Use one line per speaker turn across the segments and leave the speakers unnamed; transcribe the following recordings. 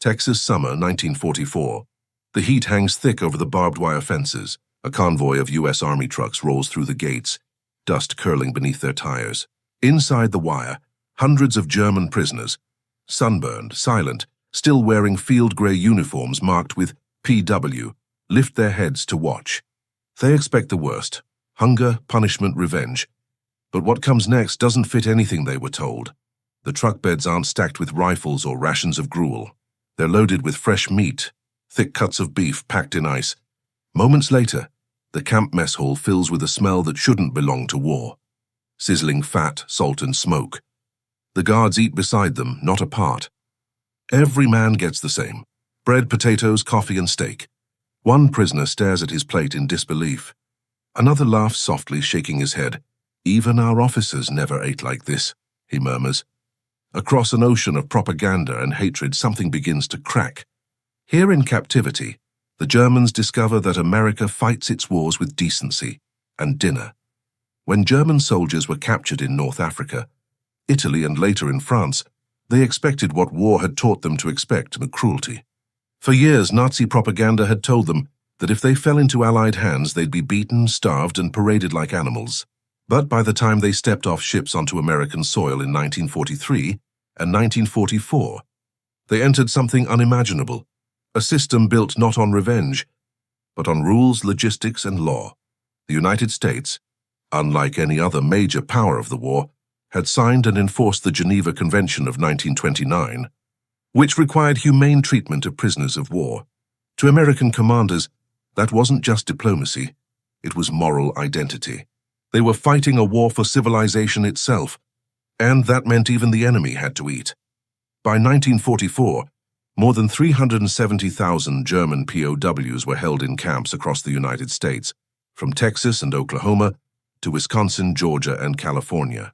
Texas summer 1944. The heat hangs thick over the barbed wire fences. A convoy of U.S. Army trucks rolls through the gates, dust curling beneath their tires. Inside the wire, hundreds of German prisoners, sunburned, silent, still wearing field gray uniforms marked with PW, lift their heads to watch. They expect the worst: hunger, punishment, revenge. But what comes next doesn't fit anything they were told. The truck beds aren't stacked with rifles or rations of gruel. They're loaded with fresh meat, thick cuts of beef packed in ice. Moments later, the camp mess hall fills with a smell that shouldn't belong to war. Sizzling fat, salt, and smoke. The guards eat beside them, not apart. Every man gets the same: bread, potatoes, coffee, and steak. One prisoner stares at his plate in disbelief. Another laughs softly, shaking his head. "Even our officers never ate like this," he murmurs. Across an ocean of propaganda and hatred, something begins to crack. Here in captivity, the Germans discover that America fights its wars with decency and dinner. When German soldiers were captured in North Africa, Italy, and later in France, they expected what war had taught them to expect: the cruelty. For years, Nazi propaganda had told them that if they fell into Allied hands, they'd be beaten, starved, and paraded like animals. But by the time they stepped off ships onto American soil in 1943 and 1944, they entered something unimaginable: a system built not on revenge, but on rules, logistics, and law. The United States, unlike any other major power of the war, had signed and enforced the Geneva Convention of 1929, which required humane treatment of prisoners of war. To American commanders, that wasn't just diplomacy, it was moral identity. They were fighting a war for civilization itself, and that meant even the enemy had to eat. By 1944, more than 370,000 German POWs were held in camps across the United States, from Texas and Oklahoma to Wisconsin, Georgia, and California.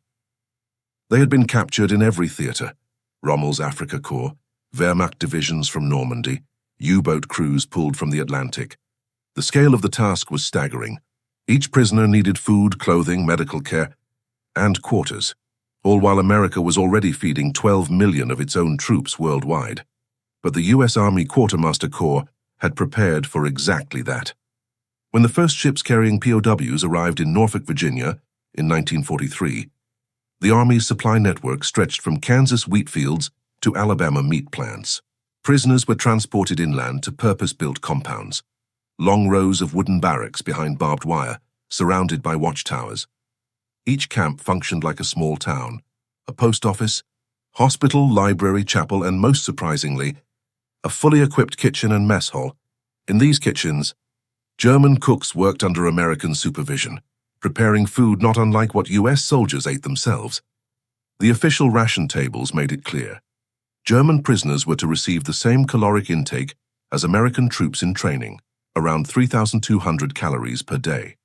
They had been captured in every theater: Rommel's Afrika Korps, Wehrmacht divisions from Normandy, U-boat crews pulled from the Atlantic. The scale of the task was staggering. Each prisoner needed food, clothing, medical care, and quarters, all while America was already feeding 12 million of its own troops worldwide. But the U.S. Army Quartermaster Corps had prepared for exactly that. When the first ships carrying POWs arrived in Norfolk, Virginia, in 1943, the Army's supply network stretched from Kansas wheat fields to Alabama meat plants. Prisoners were transported inland to purpose-built compounds, long rows of wooden barracks behind barbed wire, surrounded by watchtowers. Each camp functioned like a small town: a post office, hospital, library, chapel, and most surprisingly, a fully equipped kitchen and mess hall. In these kitchens, German cooks worked under American supervision, preparing food not unlike what U.S. soldiers ate themselves. The official ration tables made it clear: German prisoners were to receive the same caloric intake as American troops in training, around 3,200 calories per day.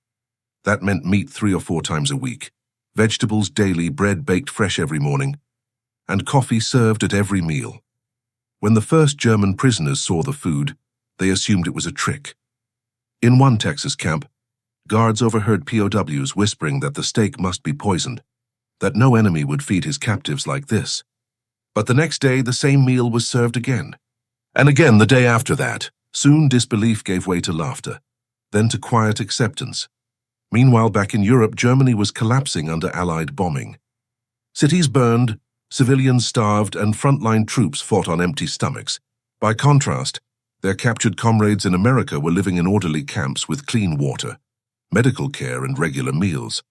That meant meat 3 or 4 times a week, vegetables daily, bread baked fresh every morning, and coffee served at every meal. When the first German prisoners saw the food, they assumed it was a trick. In one Texas camp, guards overheard POWs whispering that the steak must be poisoned, that no enemy would feed his captives like this. But the next day, the same meal was served again. And again the day after that. Soon disbelief gave way to laughter, then to quiet acceptance. Meanwhile, back in Europe, Germany was collapsing under Allied bombing. Cities burned, civilians starved, and frontline troops fought on empty stomachs. By contrast, their captured comrades in America were living in orderly camps with clean water, medical care, and regular meals.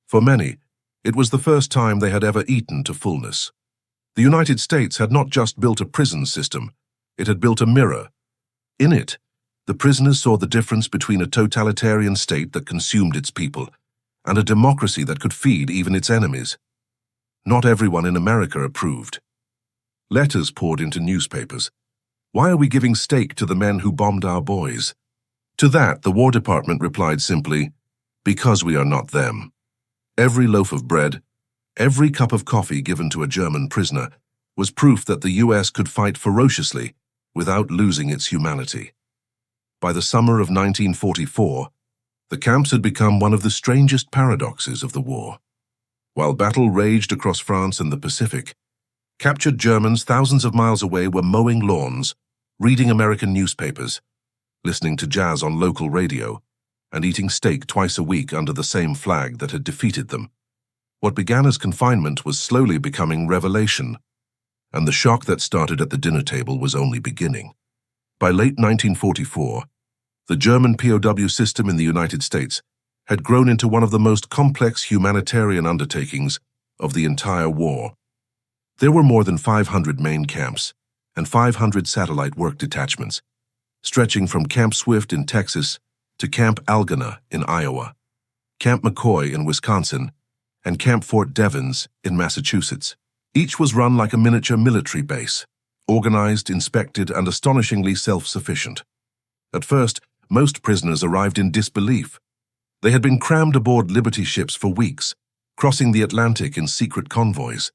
For many, it was the first time they had ever eaten to fullness. The United States had not just built a prison system, it had built a mirror. In it, the prisoners saw the difference between a totalitarian state that consumed its people and a democracy that could feed even its enemies. Not everyone in America approved. Letters poured into newspapers. Why are we giving steak to the men who bombed our boys? To that, the War Department replied simply, because we are not them. Every loaf of bread, every cup of coffee given to a German prisoner was proof that the U.S. could fight ferociously without losing its humanity. By the summer of 1944, the camps had become one of the strangest paradoxes of the war. While battle raged across France and the Pacific, Captured Germans thousands of miles away were mowing lawns, reading American newspapers, listening to jazz on local radio, and eating steak twice a week under the same flag that had defeated them. What began as confinement was slowly becoming revelation, and the shock that started at the dinner table was only beginning. By late 1944, the German POW system in the United States had grown into one of the most complex humanitarian undertakings of the entire war. There were more than 500 main camps and 500 satellite work detachments, stretching from Camp Swift in Texas to Camp Algona in Iowa, Camp McCoy in Wisconsin, and Camp Fort Devens in Massachusetts. Each was run like a miniature military base, organized, inspected, and astonishingly self-sufficient. At first, most prisoners arrived in disbelief. They had been crammed aboard Liberty ships for weeks, crossing the Atlantic in secret convoys.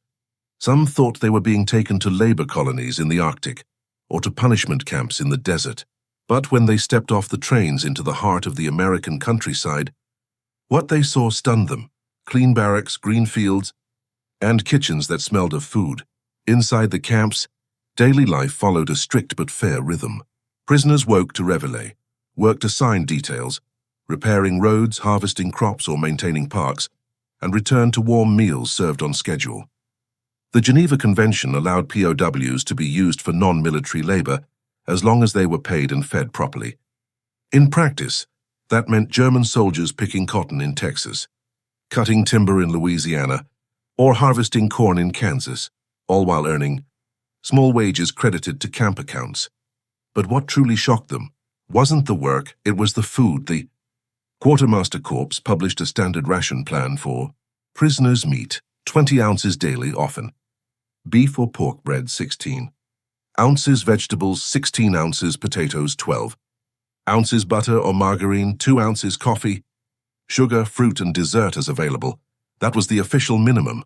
Some thought they were being taken to labor colonies in the Arctic or to punishment camps in the desert. But when they stepped off the trains into the heart of the American countryside, what they saw stunned them: clean barracks, green fields, and kitchens that smelled of food. Inside the camps, daily life followed a strict but fair rhythm. Prisoners woke to reveille, worked assigned details, repairing roads, harvesting crops, or maintaining parks, and returned to warm meals served on schedule. The Geneva Convention allowed POWs to be used for non-military labor as long as they were paid and fed properly. In practice, that meant German soldiers picking cotton in Texas, cutting timber in Louisiana, or harvesting corn in Kansas, all while earning small wages credited to camp accounts. But what truly shocked them wasn't the work, it was the food. The Quartermaster Corps published a standard ration plan for prisoners' meat, 20 ounces daily often, beef or pork bread 16 ounces, vegetables 16 ounces, potatoes 12 ounces, butter or margarine 2 ounces, coffee, sugar, fruit, and dessert as available. That was the official minimum,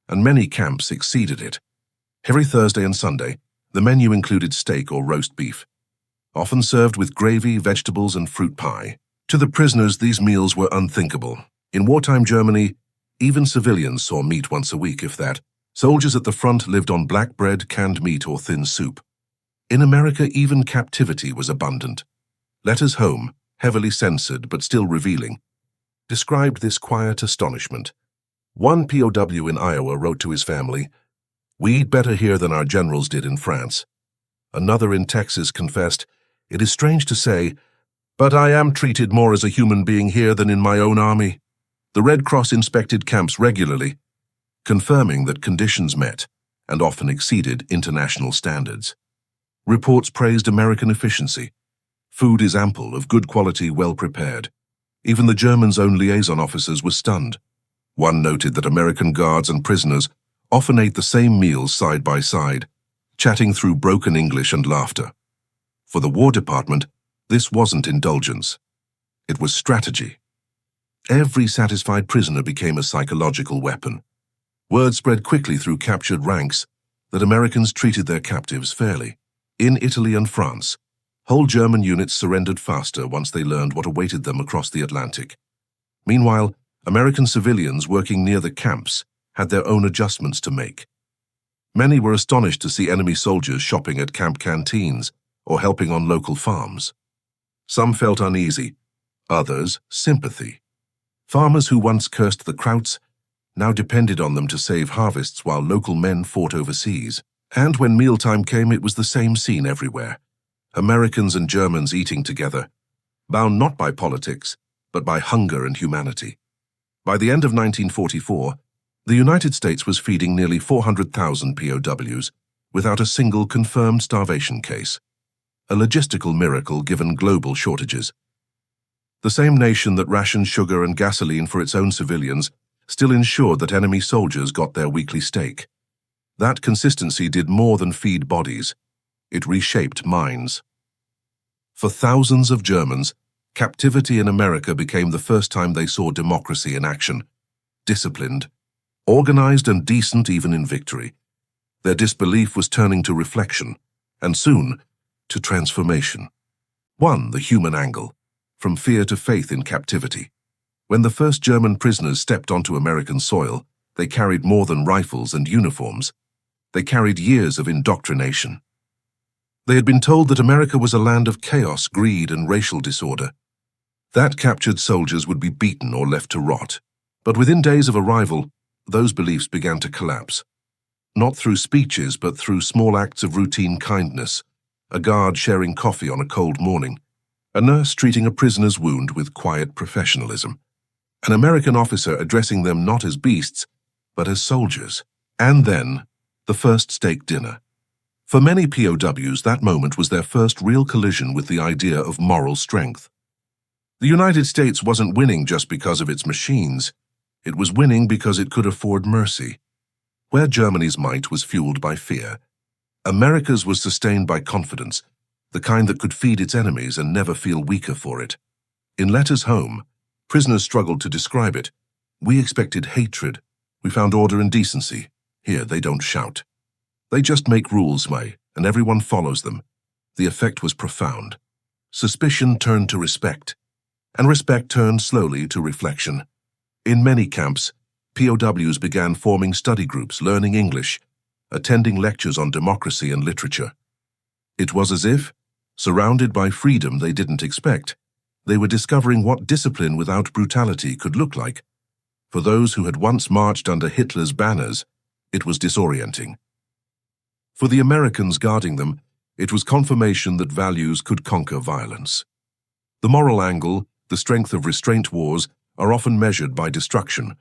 and many camps exceeded it. Every Thursday and Sunday, the menu included steak or roast beef, often served with gravy, vegetables, and fruit pie. To the prisoners, these meals were unthinkable. In wartime Germany, even civilians saw meat once a week, if that. Soldiers at the front lived on black bread, canned meat, or thin soup. In America, even captivity was abundant. Letters home, heavily censored but still revealing, described this quiet astonishment. One POW in Iowa wrote to his family, "We eat better here than our generals did in France." Another in Texas confessed, "It is strange to say, but I am treated more as a human being here than in my own army." The Red Cross inspected camps regularly, confirming that conditions met and often exceeded international standards. Reports praised American efficiency. Food is ample, of good quality, well prepared. Even the Germans' own liaison officers were stunned. One noted that American guards and prisoners often ate the same meals side by side, chatting through broken English and laughter. For the War Department, this wasn't indulgence. It was strategy. Every satisfied prisoner became a psychological weapon. Word spread quickly through captured ranks that Americans treated their captives fairly. In Italy and France, whole German units surrendered faster once they learned what awaited them across the Atlantic. Meanwhile, American civilians working near the camps had their own adjustments to make. Many were astonished to see enemy soldiers shopping at camp canteens or helping on local farms. Some felt uneasy, others sympathy. Farmers who once cursed the Krauts now depended on them to save harvests while local men fought overseas. And when mealtime came, it was the same scene everywhere. Americans and Germans eating together, bound not by politics, but by hunger and humanity. By the end of 1944, the United States was feeding nearly 400,000 POWs without a single confirmed starvation case, a logistical miracle given global shortages. The same nation that rationed sugar and gasoline for its own civilians still ensured that enemy soldiers got their weekly steak. That consistency did more than feed bodies. It reshaped minds. For thousands of Germans, captivity in America became the first time they saw democracy in action, disciplined, organized and decent even in victory. Their disbelief was turning to reflection, and soon, to transformation. 1. The human angle, from fear to faith in captivity. When the first German prisoners stepped onto American soil, they carried more than rifles and uniforms. They carried years of indoctrination. They had been told that America was a land of chaos, greed, and racial disorder. That captured soldiers would be beaten or left to rot. But within days of arrival, those beliefs began to collapse. Not through speeches, but through small acts of routine kindness. A guard sharing coffee on a cold morning. A nurse treating a prisoner's wound with quiet professionalism. An American officer addressing them not as beasts, but as soldiers. And then, the first steak dinner. For many POWs, that moment was their first real collision with the idea of moral strength. The United States wasn't winning just because of its machines. It was winning because it could afford mercy. Where Germany's might was fueled by fear, America's was sustained by confidence, the kind that could feed its enemies and never feel weaker for it. In letters home, prisoners struggled to describe it. We expected hatred. We found order and decency. Here, they don't shout. They just make rules, and everyone follows them. The effect was profound. Suspicion turned to respect, and respect turned slowly to reflection. In many camps, POWs began forming study groups, learning English, attending lectures on democracy and literature. It was as if, surrounded by freedom they didn't expect, they were discovering what discipline without brutality could look like. For those who had once marched under Hitler's banners, it was disorienting. For the Americans guarding them, it was confirmation that values could conquer violence. The moral angle, the strength of restraint wars, are often measured by destruction.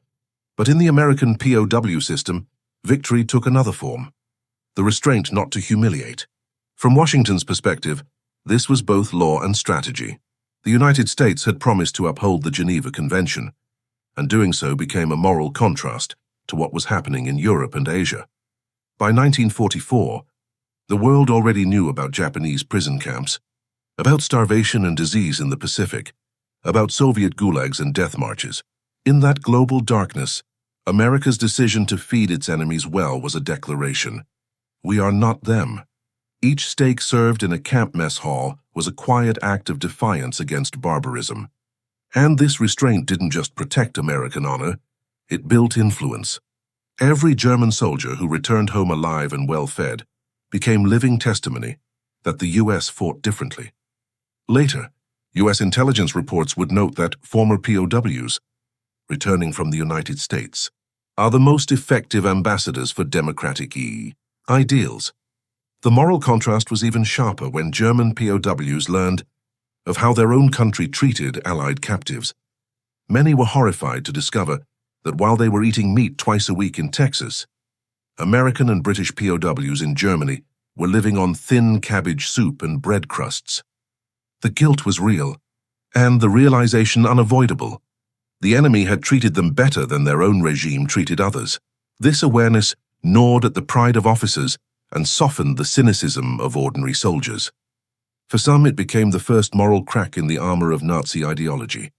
But in the American POW system, victory took another form. The restraint not to humiliate. From Washington's perspective, this was both law and strategy. The United States had promised to uphold the Geneva Convention, and doing so became a moral contrast to what was happening in Europe and Asia. By 1944, the world already knew about Japanese prison camps, about starvation and disease in the Pacific, about Soviet gulags and death marches. In that global darkness, America's decision to feed its enemies well was a declaration. We are not them. Each steak served in a camp mess hall was a quiet act of defiance against barbarism. And this restraint didn't just protect American honor, it built influence. Every German soldier who returned home alive and well-fed became living testimony that the U.S. fought differently. Later, U.S. intelligence reports would note that former POWs, returning from the United States, are the most effective ambassadors for democratic ideals. The moral contrast was even sharper when German POWs learned of how their own country treated Allied captives. Many were horrified to discover that while they were eating meat twice a week in Texas, American and British POWs in Germany were living on thin cabbage soup and bread crusts. The guilt was real, and the realization unavoidable. The enemy had treated them better than their own regime treated others. This awareness gnawed at the pride of officers and softened the cynicism of ordinary soldiers. For some, it became the first moral crack in the armor of Nazi ideology.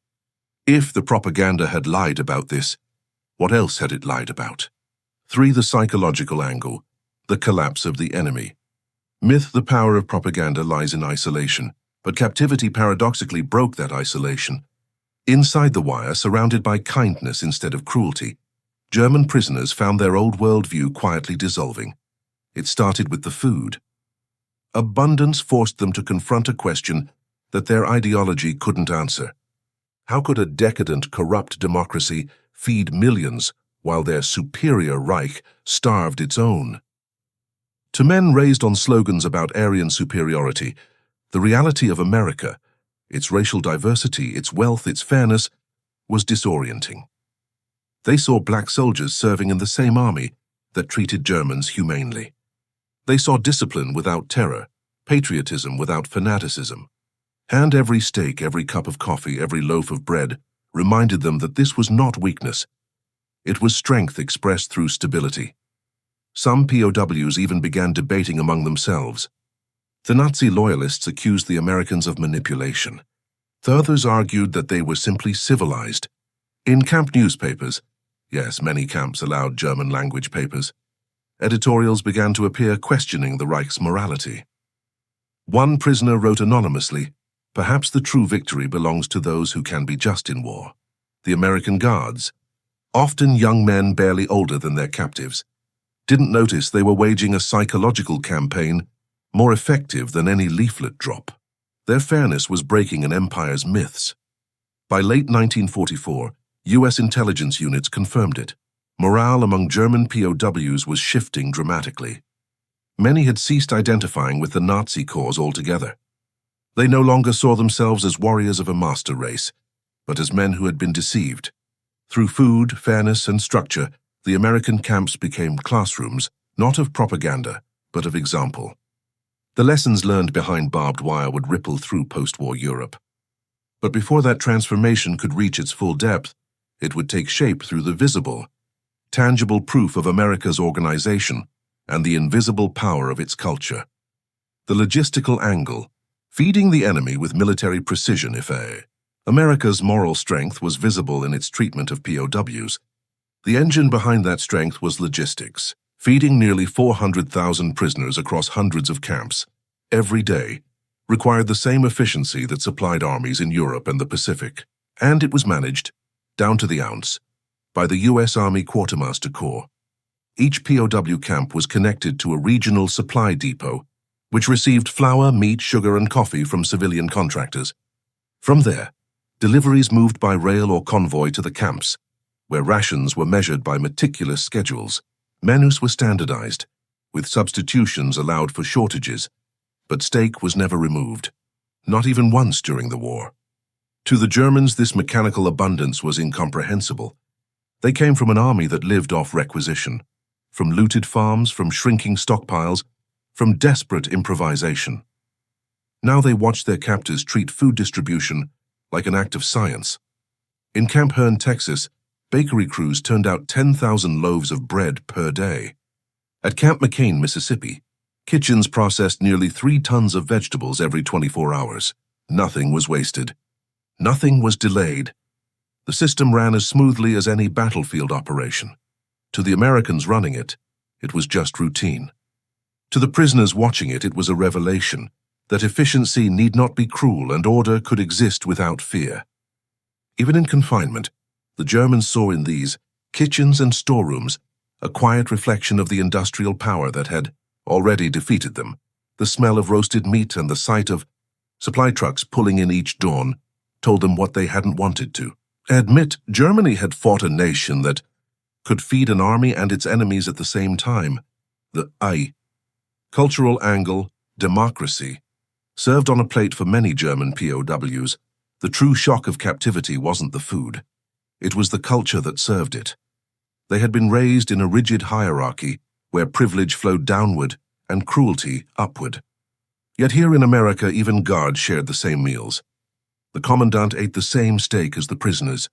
If the propaganda had lied about this, what else had it lied about? 3. The psychological angle, the collapse of the enemy. Myth: the power of propaganda lies in isolation, but captivity paradoxically broke that isolation. Inside the wire, surrounded by kindness instead of cruelty, German prisoners found their old worldview quietly dissolving. It started with the food. Abundance forced them to confront a question that their ideology couldn't answer. How could a decadent, corrupt democracy feed millions while their superior Reich starved its own? To men raised on slogans about Aryan superiority, the reality of America, its racial diversity, its wealth, its fairness, was disorienting. They saw black soldiers serving in the same army that treated Germans humanely. They saw discipline without terror, patriotism without fanaticism. And every steak, every cup of coffee, every loaf of bread reminded them that this was not weakness. It was strength expressed through stability. Some POWs even began debating among themselves. The Nazi loyalists accused the Americans of manipulation. The others argued that they were simply civilized. In camp newspapers, yes, many camps allowed German-language papers, editorials began to appear questioning the Reich's morality. One prisoner wrote anonymously, "Perhaps the true victory belongs to those who can be just in war." The American guards, often young men barely older than their captives, didn't notice they were waging a psychological campaign more effective than any leaflet drop. Their fairness was breaking an empire's myths. By late 1944, U.S. intelligence units confirmed it. Morale among German POWs was shifting dramatically. Many had ceased identifying with the Nazi cause altogether. They no longer saw themselves as warriors of a master race, but as men who had been deceived. Through food, fairness, and structure, the American camps became classrooms, not of propaganda, but of example. The lessons learned behind barbed wire would ripple through post-war Europe. But before that transformation could reach its full depth, it would take shape through the visible, tangible proof of America's organization and the invisible power of its culture. The logistical angle, feeding the enemy with military precision America's moral strength was visible in its treatment of POWs. The engine behind that strength was logistics, feeding nearly 400,000 prisoners across hundreds of camps every day required the same efficiency that supplied armies in Europe and the Pacific, and it was managed, down to the ounce, by the U.S. Army Quartermaster Corps. Each POW camp was connected to a regional supply depot, which received flour, meat, sugar, and coffee from civilian contractors. From there, deliveries moved by rail or convoy to the camps, where rations were measured by meticulous schedules. Menus were standardized, with substitutions allowed for shortages, but steak was never removed, not even once during the war. To the Germans, this mechanical abundance was incomprehensible. They came from an army that lived off requisition, from looted farms, from shrinking stockpiles, from desperate improvisation. Now they watched their captors treat food distribution like an act of science. In Camp Hearn, Texas, bakery crews turned out 10,000 loaves of bread per day. At Camp McCain, Mississippi, kitchens processed nearly 3 tons of vegetables every 24 hours. Nothing was wasted. Nothing was delayed. The system ran as smoothly as any battlefield operation. To the Americans running it, it was just routine. To the prisoners watching it, it was a revelation that efficiency need not be cruel and order could exist without fear. Even in confinement, the Germans saw in these kitchens and storerooms a quiet reflection of the industrial power that had already defeated them. The smell of roasted meat and the sight of supply trucks pulling in each dawn told them what they hadn't wanted to. Admit, Germany had fought a nation that could feed an army and its enemies at the same time. The cultural angle, democracy, served on a plate for many German POWs. The true shock of captivity wasn't the food. It was the culture that served it. They had been raised in a rigid hierarchy where privilege flowed downward and cruelty upward. Yet here in America, even guards shared the same meals. The commandant ate the same steak as the prisoners.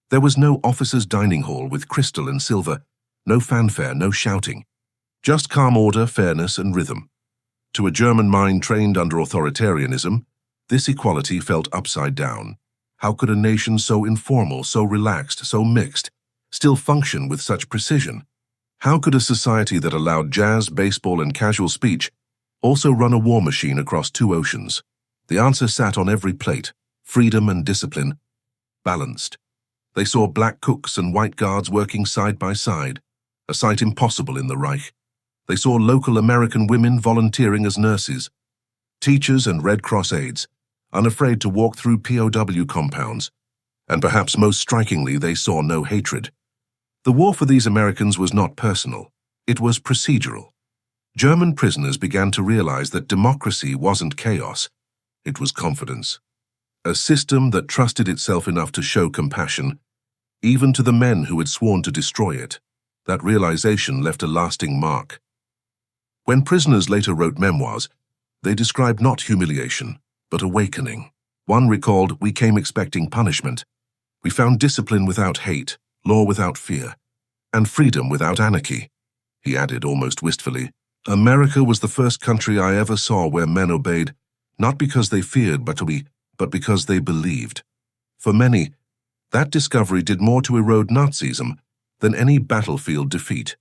There was no officers' dining hall with crystal and silver, no fanfare, no shouting. Just calm order, fairness, and rhythm. To a German mind trained under authoritarianism, this equality felt upside down. How could a nation so informal, so relaxed, so mixed, still function with such precision? How could a society that allowed jazz, baseball, and casual speech also run a war machine across 2 oceans? The answer sat on every plate: freedom and discipline, balanced. They saw black cooks and white guards working side by side, a sight impossible in the Reich. They saw local American women volunteering as nurses, teachers and Red Cross aides, unafraid to walk through POW compounds. And perhaps most strikingly, they saw no hatred. The war for these Americans was not personal. It was procedural. German prisoners began to realize that democracy wasn't chaos. It was confidence. A system that trusted itself enough to show compassion, even to the men who had sworn to destroy it. That realization left a lasting mark. When prisoners later wrote memoirs, they described not humiliation, but awakening. One recalled, "We came expecting punishment. We found discipline without hate, law without fear, and freedom without anarchy." He added almost wistfully, "America was the first country I ever saw where men obeyed, not because they feared, but because they believed." For many, that discovery did more to erode Nazism than any battlefield defeat.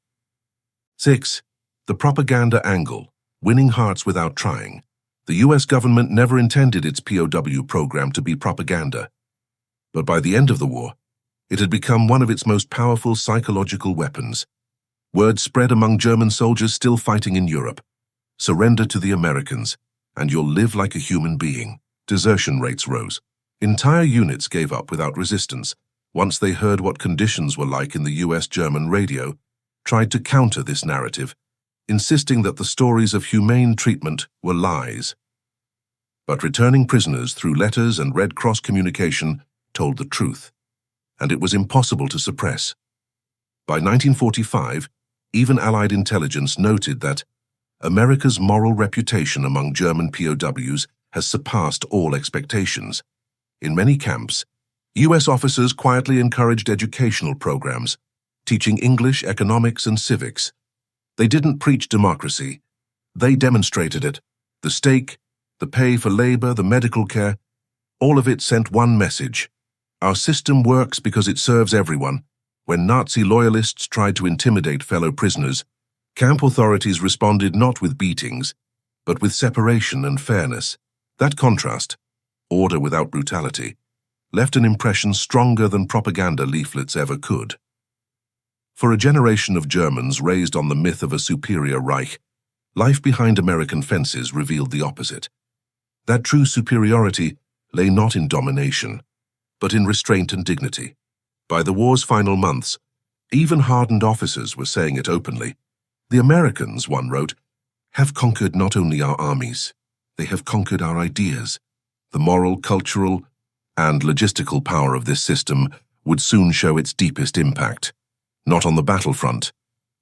6. The propaganda angle, winning hearts without trying. The U.S. government never intended its POW program to be propaganda. But by the end of the war, it had become one of its most powerful psychological weapons. Word spread among German soldiers still fighting in Europe. Surrender to the Americans, and you'll live like a human being. Desertion rates rose. Entire units gave up without resistance once they heard what conditions were like in the US-German radio, tried to counter this narrative, insisting that the stories of humane treatment were lies. But returning prisoners through letters and Red Cross communication told the truth, and it was impossible to suppress. By 1945, even Allied intelligence noted that America's moral reputation among German POWs has surpassed all expectations. In many camps, US officers quietly encouraged educational programs, teaching English, economics, and civics. They didn't preach democracy. They demonstrated it. The stake, the pay for labor, the medical care, all of it sent one message. Our system works because it serves everyone. When Nazi loyalists tried to intimidate fellow prisoners, camp authorities responded not with beatings, but with separation and fairness. That contrast, order without brutality, left an impression stronger than propaganda leaflets ever could. For a generation of Germans raised on the myth of a superior Reich, life behind American fences revealed the opposite. That true superiority lay not in domination, but in restraint and dignity. By the war's final months, even hardened officers were saying it openly. The Americans, one wrote, have conquered not only our armies, they have conquered our ideas. The moral, cultural, and logistical power of this system would soon show its deepest impact, not on the battlefront,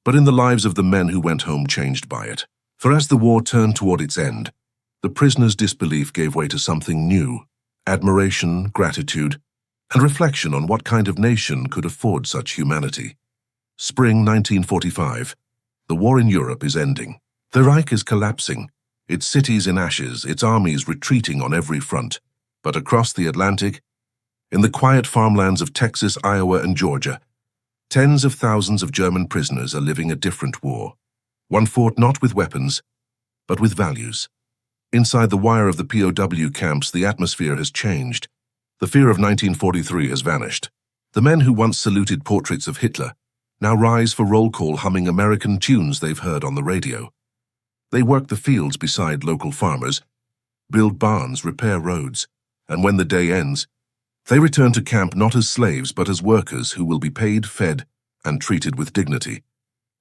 but in the lives of the men who went home changed by it. For as the war turned toward its end, the prisoners' disbelief gave way to something new, admiration, gratitude, and reflection on what kind of nation could afford such humanity. Spring 1945. The war in Europe is ending. The Reich is collapsing, its cities in ashes, its armies retreating on every front. But across the Atlantic, in the quiet farmlands of Texas, Iowa, and Georgia, tens of thousands of German prisoners are living a different war. One fought not with weapons, but with values. Inside the wire of the POW camps, the atmosphere has changed. The fear of 1943 has vanished. The men who once saluted portraits of Hitler now rise for roll call humming American tunes they've heard on the radio. They work the fields beside local farmers, build barns, repair roads, and when the day ends, they return to camp not as slaves but as workers who will be paid, fed, and treated with dignity.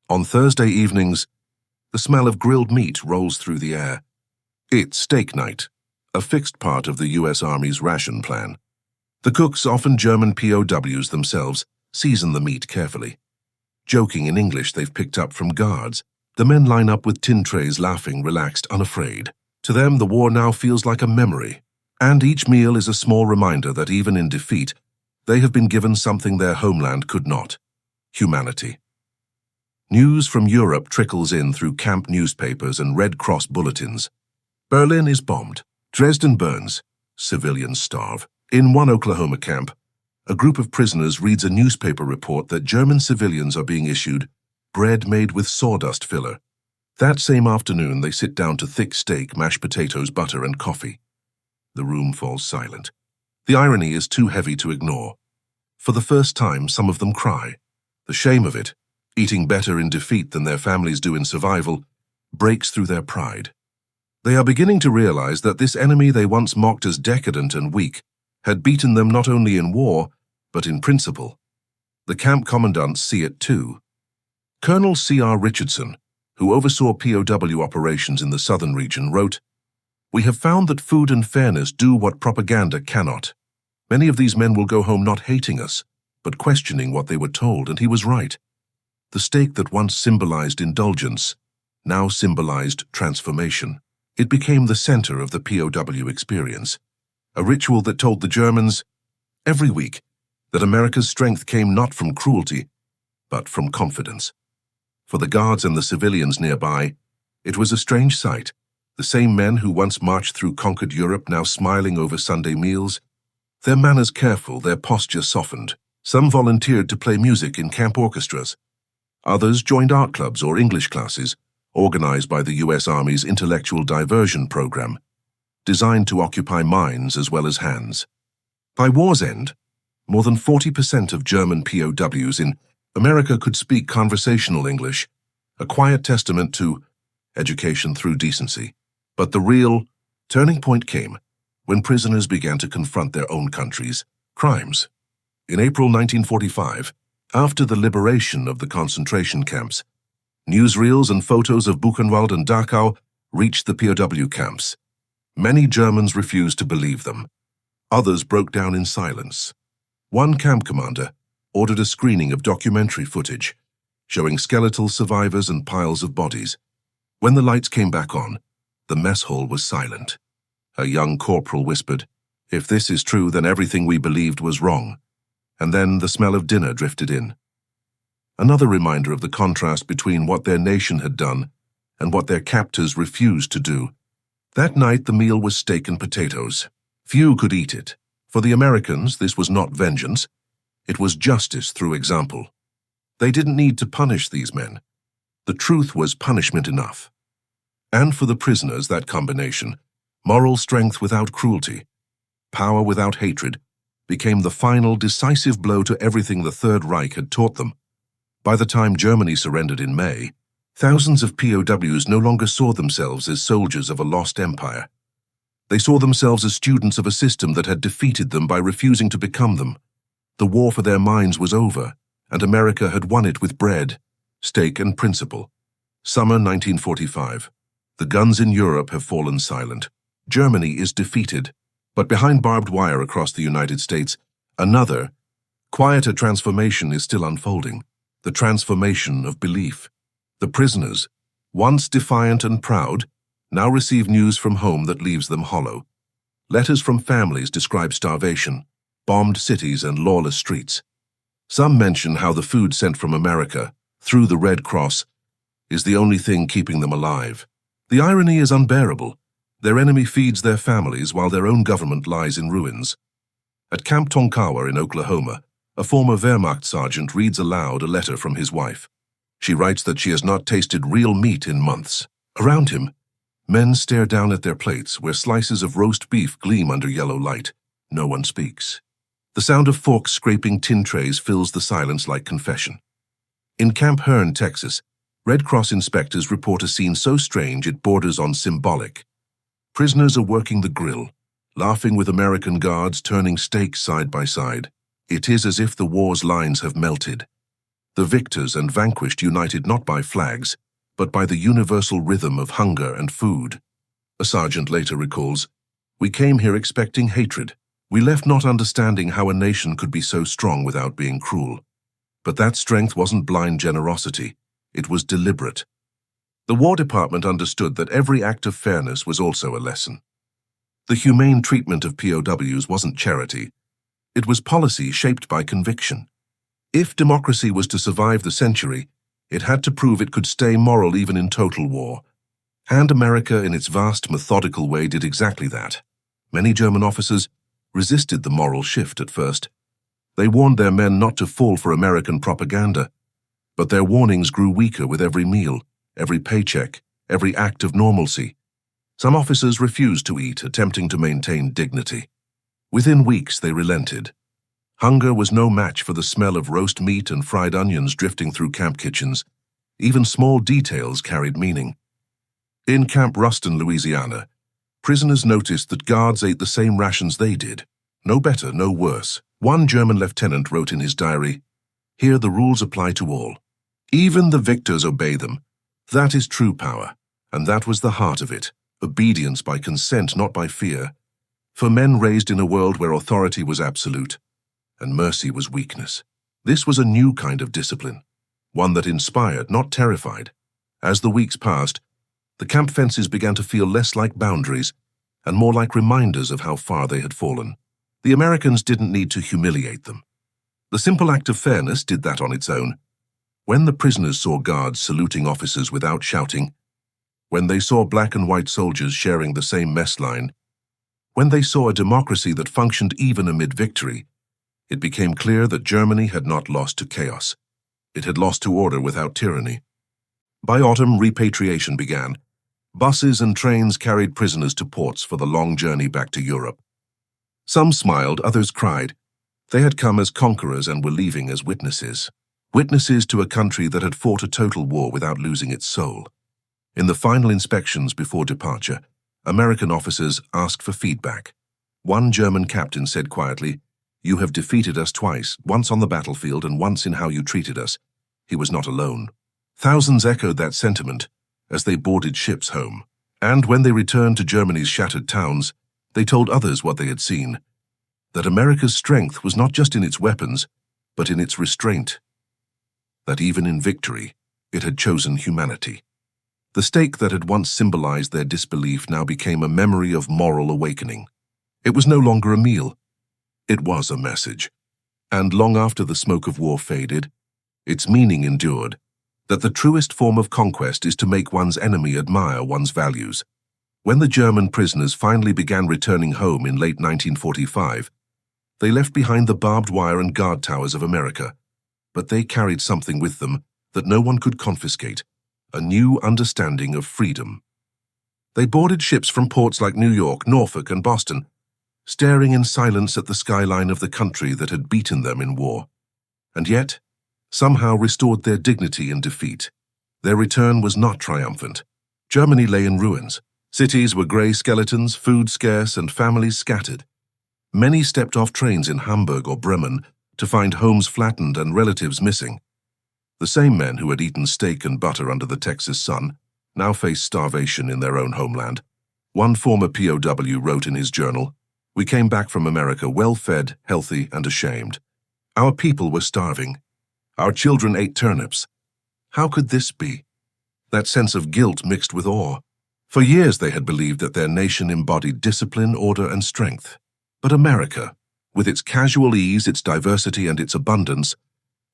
On Thursday evenings, the smell of grilled meat rolls through the air. It's steak night, a fixed part of the US Army's ration plan. The cooks, often German POWs themselves, season the meat carefully. Joking in English they've picked up from guards, the men line up with tin trays, laughing, relaxed, unafraid. To them, the war now feels like a memory, and each meal is a small reminder that even in defeat, they have been given something their homeland could not: humanity. News from Europe trickles in through camp newspapers and Red Cross bulletins. Berlin is bombed. Dresden burns. Civilians starve. In one Oklahoma camp, a group of prisoners reads a newspaper report that German civilians are being issued bread made with sawdust filler. That same afternoon, they sit down to thick steak, mashed potatoes, butter, and coffee. The room falls silent. The irony is too heavy to ignore. For the first time, some of them cry. The shame of it, eating better in defeat than their families do in survival, breaks through their pride. They are beginning to realize that this enemy they once mocked as decadent and weak had beaten them not only in war, but in principle. The camp commandants see it too. Colonel C.R. Richardson, who oversaw POW operations in the southern region, wrote, "We have found that food and fairness do what propaganda cannot. Many of these men will go home not hating us, but questioning what they were told," and he was right. The steak that once symbolized indulgence now symbolized transformation. It became the center of the POW experience, a ritual that told the Germans, every week, that America's strength came not from cruelty, but from confidence. For the guards and the civilians nearby, it was a strange sight. The same men who once marched through conquered Europe now smiling over Sunday meals, their manners careful, their posture softened. Some volunteered to play music in camp orchestras. Others joined art clubs or English classes, organized by the US Army's intellectual diversion program, designed to occupy minds as well as hands. By war's end, more than 40% of German POWs in America could speak conversational English, a quiet testament to education through decency. But the real turning point came when prisoners began to confront their own country's crimes. In April 1945, after the liberation of the concentration camps, newsreels and photos of Buchenwald and Dachau reached the POW camps. Many Germans refused to believe them. Others broke down in silence. One camp commander ordered a screening of documentary footage, showing skeletal survivors and piles of bodies. When the lights came back on, the mess hall was silent. A young corporal whispered, "If this is true, then everything we believed was wrong." And then the smell of dinner drifted in. Another reminder of the contrast between what their nation had done and what their captors refused to do. That night the meal was steak and potatoes. Few could eat it. For the Americans, this was not vengeance. It was justice through example. They didn't need to punish these men. The truth was punishment enough. And for the prisoners, that combination, moral strength without cruelty, power without hatred, became the final decisive blow to everything the Third Reich had taught them. By the time Germany surrendered in May, thousands of POWs no longer saw themselves as soldiers of a lost empire. They saw themselves as students of a system that had defeated them by refusing to become them. The war for their minds was over, and America had won it with bread, steak, and principle. Summer 1945. The guns in Europe have fallen silent. Germany is defeated. But behind barbed wire across the United States, another, quieter transformation is still unfolding. The transformation of belief. The prisoners, once defiant and proud, now receive news from home that leaves them hollow. Letters from families describe starvation, bombed cities, and lawless streets. Some mention how the food sent from America, through the Red Cross, is the only thing keeping them alive. The irony is unbearable. Their enemy feeds their families while their own government lies in ruins. At Camp Tonkawa in Oklahoma, a former Wehrmacht sergeant reads aloud a letter from his wife. She writes that she has not tasted real meat in months. Around him, men stare down at their plates where slices of roast beef gleam under yellow light. No one speaks. The sound of forks scraping tin trays fills the silence like confession. In Camp Hearn, Texas, Red Cross inspectors report a scene so strange it borders on symbolic. Prisoners are working the grill, laughing with American guards turning steaks side by side. It is as if the war's lines have melted. The victors and vanquished united not by flags, but by the universal rhythm of hunger and food. A sergeant later recalls, "We came here expecting hatred. We left not understanding how a nation could be so strong without being cruel. But that strength wasn't blind generosity. It was deliberate." The War Department understood that every act of fairness was also a lesson. The humane treatment of POWs wasn't charity. It was policy shaped by conviction. If democracy was to survive the century, it had to prove it could stay moral even in total war. And America, in its vast, methodical way, did exactly that. Many German officers resisted the moral shift at first. They warned their men not to fall for American propaganda. But their warnings grew weaker with every meal, every paycheck, every act of normalcy. Some officers refused to eat, attempting to maintain dignity. Within weeks, they relented. Hunger was no match for the smell of roast meat and fried onions drifting through camp kitchens. Even small details carried meaning. In Camp Ruston, Louisiana, prisoners noticed that guards ate the same rations they did. No better, no worse. One German lieutenant wrote in his diary, "Here the rules apply to all. Even the victors obey them. That is true power, and that was the heart of it, obedience by consent, not by fear. For men raised in a world where authority was absolute, and mercy was weakness." This was a new kind of discipline, one that inspired, not terrified. As the weeks passed, the camp fences began to feel less like boundaries and more like reminders of how far they had fallen. The Americans didn't need to humiliate them. The simple act of fairness did that on its own. When the prisoners saw guards saluting officers without shouting, when they saw black and white soldiers sharing the same mess line, when they saw a democracy that functioned even amid victory, it became clear that Germany had not lost to chaos. It had lost to order without tyranny. By autumn, repatriation began. Buses and trains carried prisoners to ports for the long journey back to Europe. Some smiled, others cried. They had come as conquerors and were leaving as witnesses. witnesses to a country that had fought a total war without losing its soul. In the final inspections before departure, American officers asked for feedback. One German captain said quietly, "You have defeated us twice, once on the battlefield and once in how you treated us." He was not alone. Thousands echoed that sentiment as they boarded ships home. And when they returned to Germany's shattered towns, they told others what they had seen, that America's strength was not just in its weapons, but in its restraint, that even in victory, it had chosen humanity. The steak that had once symbolized their disbelief now became a memory of moral awakening. It was no longer a meal. It was a message. And long after the smoke of war faded, its meaning endured, that the truest form of conquest is to make one's enemy admire one's values. When the German prisoners finally began returning home in late 1945, they left behind the barbed wire and guard towers of America, but they carried something with them that no one could confiscate, a new understanding of freedom. They boarded ships from ports like New York, Norfolk, and Boston, staring in silence at the skyline of the country that had beaten them in war, and yet somehow restored their dignity in defeat. Their return was not triumphant. Germany lay in ruins. Cities were grey skeletons, food scarce, and families scattered. Many stepped off trains in Hamburg or Bremen to find homes flattened and relatives missing. The same men who had eaten steak and butter under the Texas sun now faced starvation in their own homeland. One former POW wrote in his journal, "We came back from America well-fed, healthy, and ashamed. Our people were starving. Our children ate turnips. How could this be?" That sense of guilt mixed with awe. For years they had believed that their nation embodied discipline, order, and strength. But America, with its casual ease, its diversity, and its abundance,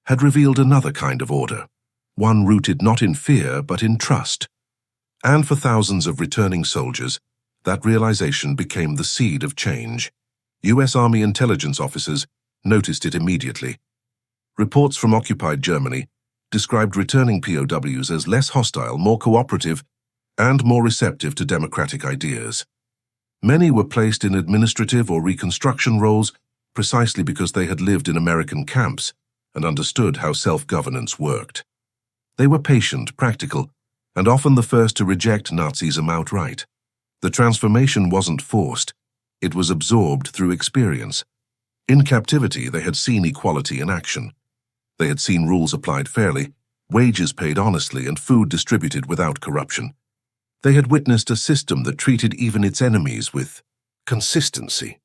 had revealed another kind of order, one rooted not in fear but in trust. And for thousands of returning soldiers, that realization became the seed of change. U.S. Army intelligence officers noticed it immediately. Reports from occupied Germany described returning POWs as less hostile, more cooperative, and more receptive to democratic ideas. Many were placed in administrative or reconstruction roles precisely because they had lived in American camps and understood how self-governance worked. They were patient, practical, and often the first to reject Nazism outright. The transformation wasn't forced, it was absorbed through experience. In captivity, they had seen equality in action. They had seen rules applied fairly, wages paid honestly, and food distributed without corruption. They had witnessed a system that treated even its enemies with consistency.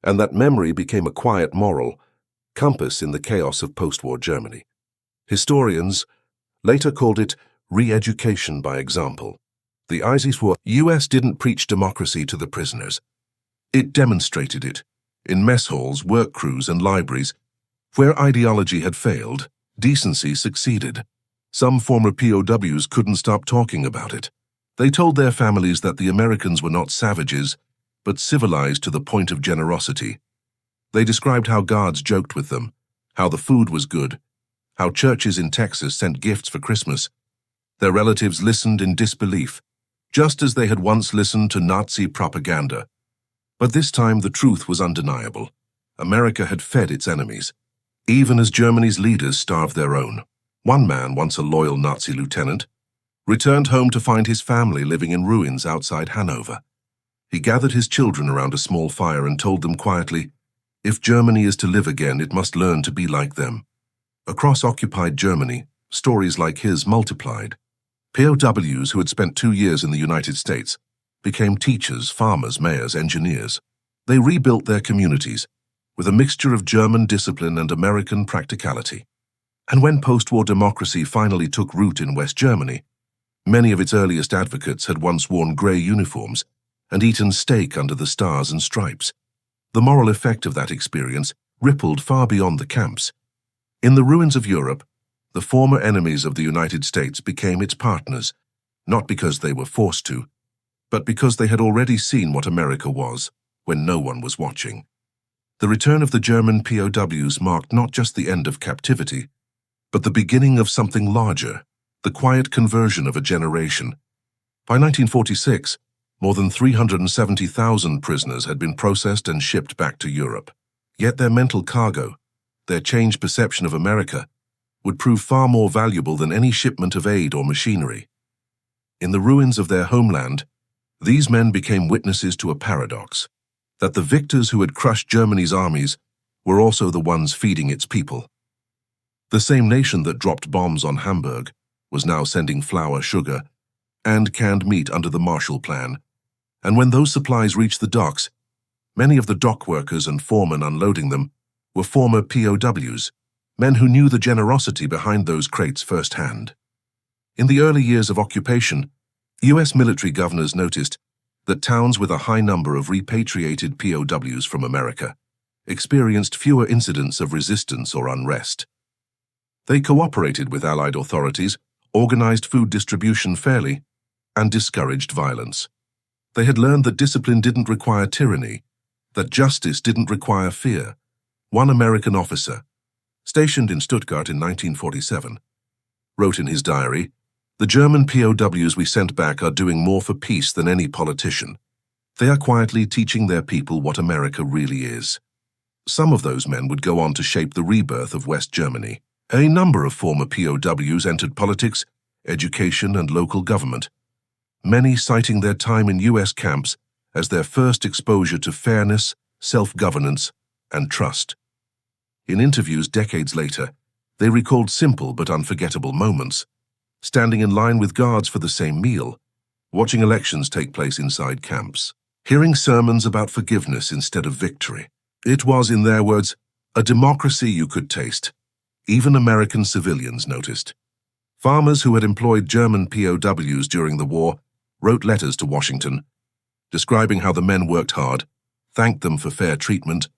And that memory became a quiet moral compass in the chaos of post-war Germany. Historians later called it re-education by example. The US didn't preach democracy to the prisoners. It demonstrated it in mess halls, work crews, and libraries. Where ideology had failed, decency succeeded. Some former POWs couldn't stop talking about it. They told their families that the Americans were not savages, but civilized to the point of generosity. They described how guards joked with them, how the food was good, how churches in Texas sent gifts for Christmas. Their relatives listened in disbelief, just as they had once listened to Nazi propaganda. But this time the truth was undeniable. America had fed its enemies, even as Germany's leaders starved their own. One man, once a loyal Nazi lieutenant, returned home to find his family living in ruins outside Hanover. He gathered his children around a small fire and told them quietly, "If Germany is to live again, it must learn to be like them." Across occupied Germany, stories like his multiplied. POWs who had spent 2 years in the United States became teachers, farmers, mayors, engineers. They rebuilt their communities with a mixture of German discipline and American practicality. And when post-war democracy finally took root in West Germany, many of its earliest advocates had once worn grey uniforms and eaten steak under the stars and stripes. The moral effect of that experience rippled far beyond the camps. In the ruins of Europe, the former enemies of the United States became its partners, not because they were forced to, but because they had already seen what America was when no one was watching. The return of the German POWs marked not just the end of captivity, but the beginning of something larger, the quiet conversion of a generation. By 1946, more than 370,000 prisoners had been processed and shipped back to Europe. Yet their mental cargo, their changed perception of America, would prove far more valuable than any shipment of aid or machinery. In the ruins of their homeland, these men became witnesses to a paradox, that the victors who had crushed Germany's armies were also the ones feeding its people. The same nation that dropped bombs on Hamburg was now sending flour, sugar, and canned meat under the Marshall Plan, and when those supplies reached the docks, many of the dock workers and foremen unloading them were former POWs, men who knew the generosity behind those crates firsthand. In the early years of occupation, U.S. military governors noticed that towns with a high number of repatriated POWs from America experienced fewer incidents of resistance or unrest. They cooperated with Allied authorities, organized food distribution fairly, and discouraged violence. They had learned that discipline didn't require tyranny, that justice didn't require fear. One American officer, stationed in Stuttgart in 1947, wrote in his diary, "The German POWs we sent back are doing more for peace than any politician. They are quietly teaching their people what America really is." Some of those men would go on to shape the rebirth of West Germany. A number of former POWs entered politics, education, and local government, many citing their time in U.S. camps as their first exposure to fairness, self-governance, and trust. In interviews decades later, they recalled simple but unforgettable moments, standing in line with guards for the same meal, watching elections take place inside camps, hearing sermons about forgiveness instead of victory. It was, in their words, a democracy you could taste. Even American civilians noticed. Farmers who had employed German POWs during the war wrote letters to Washington, describing how the men worked hard, thanked them for fair treatment,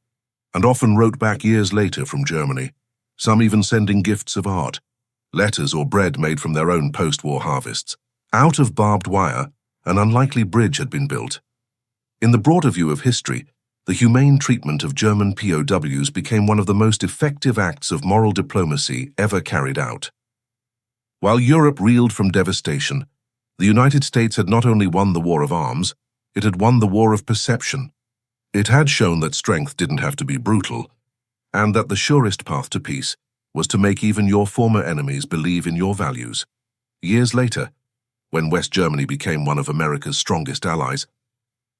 and often wrote back years later from Germany, some even sending gifts of art, letters or bread made from their own post-war harvests. Out of barbed wire, an unlikely bridge had been built. In the broader view of history, the humane treatment of German POWs became one of the most effective acts of moral diplomacy ever carried out. While Europe reeled from devastation, the United States had not only won the war of arms, it had won the war of perception. It had shown that strength didn't have to be brutal, and that the surest path to peace was to make even your former enemies believe in your values. Years later, when West Germany became one of America's strongest allies,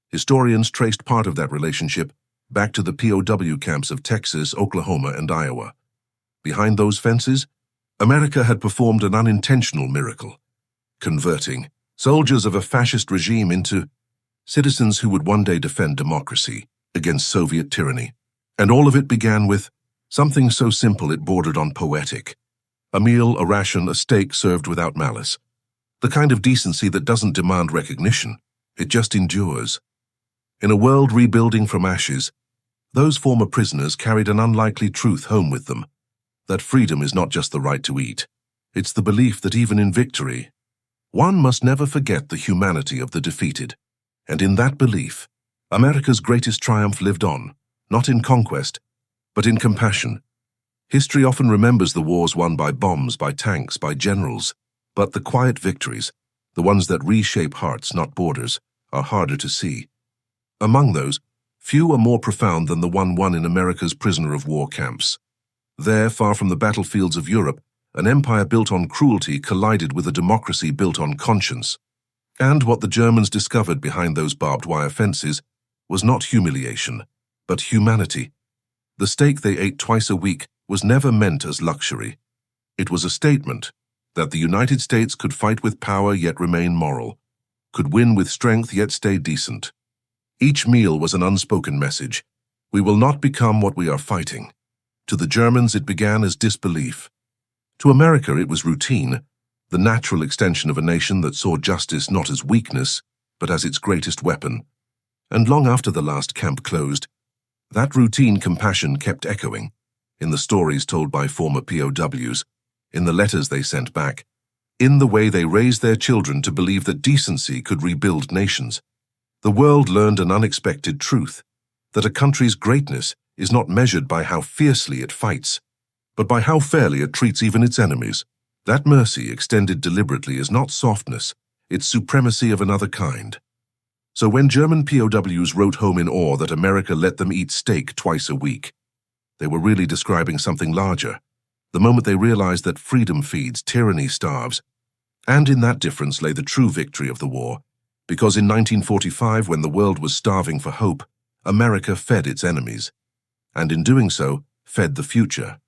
historians traced part of that relationship back to the POW camps of Texas, Oklahoma, and Iowa. Behind those fences, America had performed an unintentional miracle, converting soldiers of a fascist regime into citizens who would one day defend democracy against Soviet tyranny. And all of it began with something so simple it bordered on poetic. A meal, a ration, a steak served without malice. The kind of decency that doesn't demand recognition, it just endures. In a world rebuilding from ashes, those former prisoners carried an unlikely truth home with them, that freedom is not just the right to eat. It's the belief that even in victory, one must never forget the humanity of the defeated. And in that belief, America's greatest triumph lived on, not in conquest, but in compassion. History often remembers the wars won by bombs, by tanks, by generals, but the quiet victories, the ones that reshape hearts, not borders, are harder to see. Among those, few are more profound than the one won in America's prisoner of war camps. There, far from the battlefields of Europe, an empire built on cruelty collided with a democracy built on conscience. And what the Germans discovered behind those barbed wire fences was not humiliation, but humanity. The steak they ate twice a week was never meant as luxury. It was a statement that the United States could fight with power yet remain moral, could win with strength yet stay decent. Each meal was an unspoken message. We will not become what we are fighting. To the Germans, it began as disbelief. To America, it was routine, the natural extension of a nation that saw justice not as weakness, but as its greatest weapon. And long after the last camp closed, that routine compassion kept echoing, in the stories told by former POWs, in the letters they sent back, in the way they raised their children to believe that decency could rebuild nations. The world learned an unexpected truth, that a country's greatness is not measured by how fiercely it fights, but by how fairly it treats even its enemies. That mercy extended deliberately is not softness, it's supremacy of another kind. So when German POWs wrote home in awe that America let them eat steak twice a week, they were really describing something larger, the moment they realized that freedom feeds, tyranny starves. And in that difference lay the true victory of the war, because in 1945, when the world was starving for hope, America fed its enemies, and in doing so, fed the future.